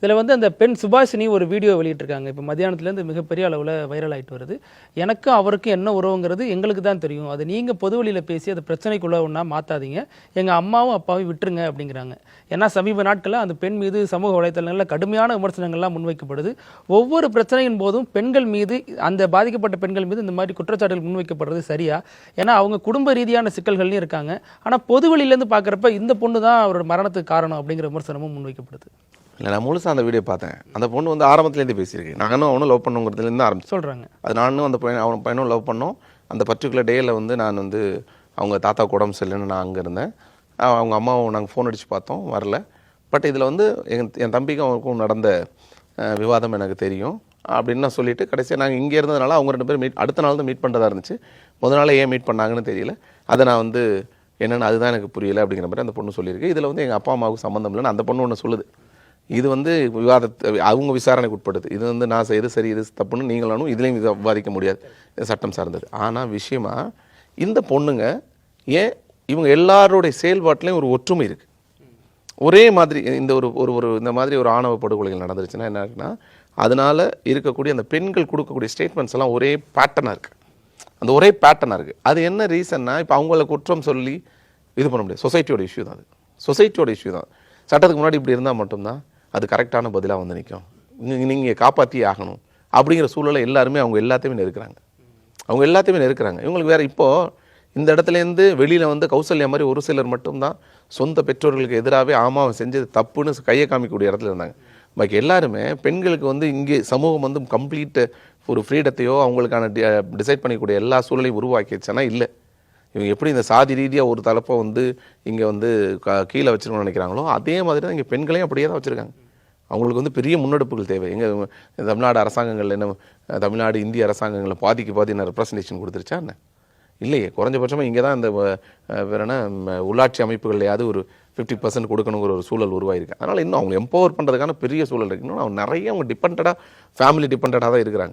இதில் வந்து அந்த பெண் சுபாஷினி ஒரு வீடியோ வெளியிட்டிருக்காங்க. இப்போ மத்தியானத்துலேருந்து மிகப்பெரிய அளவில் வைரல் ஆகிட்டு வருது. எனக்கும் அவருக்கும் என்ன உறவுங்கிறது எங்களுக்கு தான் தெரியும். அது நீங்கள் பொதுவெளியில் பேசி அதை பிரச்சனைக்குள்ள ஒன்றா மாற்றாதீங்க. எங்கள் அம்மாவும் அப்பாவையும் விட்டுருங்க அப்படிங்கிறாங்க. ஏன்னா சமீப நாட்களில் அந்த பெண் மீது சமூக வலைத்தளங்களில் கடுமையான விமர்சனங்கள்லாம் முன்வைக்கப்படுது. ஒவ்வொரு பிரச்சனையின் போதும் பெண்கள் மீது, அந்த பாதிக்கப்பட்ட பெண்கள் மீது இந்த மாதிரி குற்றச்சாட்டுகள் முன்வைக்கப்படுறது சரியா? ஏன்னா அவங்க குடும்ப ரீதியான சிக்கல்கள்லையும் இருக்காங்க. ஆனால் பொதுவெளியிலேருந்து பார்க்குறப்ப இந்த பொண்ணு தான் அவரோட மரணத்துக்கு காரணம் அப்படிங்கிற விமர்சனமும் முன்வைக்கப்படுது. இல்லை, நான் முழுசாக அந்த வீடியோ பார்த்தேன். அந்த பொண்ணு வந்து ஆரம்பத்துலேருந்து பேசியிருக்கேன். நானும் அவனும் லவ் பண்ணுங்கிறதுலேருந்து ஆரம்பிச்சு சொல்கிறாங்க. அது நானும் அந்த பையனும் லவ் பண்ணோம். அந்த பர்டிகுலர் டேயில் வந்து நான் வந்து அவங்க தாத்தா உடம்பு சரியில்லைன்னு நான் அங்கே இருந்தேன். அவங்க அம்மாவும் நாங்கள் ஃபோன் அடித்து பார்த்தோம், வரல. பட் இதில் வந்து என் தம்பிக்கும் அவனுக்கும் நடந்த விவாதம் எனக்கு தெரியும் அப்படின்னு நான் சொல்லிவிட்டு கடைசியாக நாங்கள் இங்கே இருந்ததுனால அவங்க 2 பேரும் அடுத்த நாள் தான் மீட் பண்ணுறதா இருந்துச்சு. முதல் நாள் ஏன் மீட் பண்ணாங்கன்னு தெரியல. அதை நான் வந்து என்னென்னு அதுதான் எனக்கு புரியலை அப்படிங்கிற மாதிரி அந்த பொண்ணு சொல்லியிருக்கு. இதில் வந்து எங்கள் அப்பா அம்மாவுக்கு சம்மந்தம் இல்லைன்னு அந்த பொண்ணு ஒன்று சொல்லுது. இது வந்து விவாதத்தை அவங்க விசாரணைக்கு உட்படுது. இது வந்து நான் செய்து சரி இது தப்புன்னு நீங்களும் இதுலேயும் விவாதிக்க முடியாது, சட்டம் சார்ந்தது. ஆனால் விஷயமா இந்த பொண்ணுங்க ஏன் இவங்க எல்லாருடைய செயல்பாட்டிலையும் ஒரு ஒற்றுமை இருக்குது. ஒரே மாதிரி இந்த ஒரு இந்த மாதிரி ஒரு ஆணவ படுகொலைகள் நடந்துருச்சுன்னா என்ன இருக்குன்னா, அதனால் இருக்கக்கூடிய அந்த பெண்கள் கொடுக்கக்கூடிய ஸ்டேட்மெண்ட்ஸ் எல்லாம் ஒரே பேட்டர்னாக இருக்குது. அந்த ஒரே பேட்டர்னாக இருக்குது. அது என்ன ரீசன்னா, இப்போ அவங்கள குற்றம் சொல்லி இது பண்ண முடியாது. சொசைட்டியோட இஷ்யூ தான் அது. சொசைட்டியோட இஷ்யூ தான். சட்டத்துக்கு முன்னாடி இப்படி இருந்தால் மட்டும்தான் அது கரெக்டான பதிலாக வந்து நிற்கும். நீங்கள் காப்பாற்றியே ஆகணும் அப்படிங்கிற சூழலை எல்லாருமே அவங்க எல்லாத்தையுமே நெருக்கிறாங்க. இவங்களுக்கு வேறு இப்போது இந்த இடத்துலேருந்து வெளியில் வந்து கௌசல்யா மாதிரி ஒரு சிலர் மட்டும்தான் சொந்த பெற்றோர்களுக்கு எதிராகவே ஆமாவை செஞ்சது தப்புன்னு கையை காமிக்கக்கூடிய இடத்துல இருந்தாங்க. பாக்கி எல்லாருமே பெண்களுக்கு வந்து இங்கே சமூகம் வந்து கம்ப்ளீட் ஒரு ஃப்ரீடத்தையோ அவங்களுக்கான டிசைட் பண்ணிக்கூடிய எல்லா சூழலையும் உருவாக்கிடுச்சுன்னா இல்லை. இவங்க எப்படி இந்த சாதி ரீதியாக ஒரு தலைப்பை வந்து இங்கே வந்து கீழே வச்சுருக்கணும்னு நினைக்கிறாங்களோ அதே மாதிரி தான் இங்கே பெண்களையும் அப்படியே தான் வச்சுருக்காங்க. அவங்களுக்கு வந்து பெரிய முன்னெடுப்புகள் தேவை. எங்கள் தமிழ்நாடு அரசாங்கங்கள் என்ன, தமிழ்நாடு இந்திய அரசாங்கங்களில் பாதிக்கு நான் ரெப்ரசன்டேஷன் கொடுத்துருச்சா என்ன? இல்லையே. குறைஞ்சபட்சமாக இங்கே தான் இந்த வேற என்ன உள்ளாட்சி அமைப்புகள்லையாவது ஒரு 50% கொடுக்கணுங்கிற ஒரு சூழல் உருவாயிருக்கு. அதனால் இன்னும் அவங்க எம்பவர் பண்ணுறதுக்கான பெரிய சூழல் இருக்குன்னு அவங்க நிறைய அவங்க ஃபேமிலி டிபெண்டடாக தான் இருக்கிறாங்க.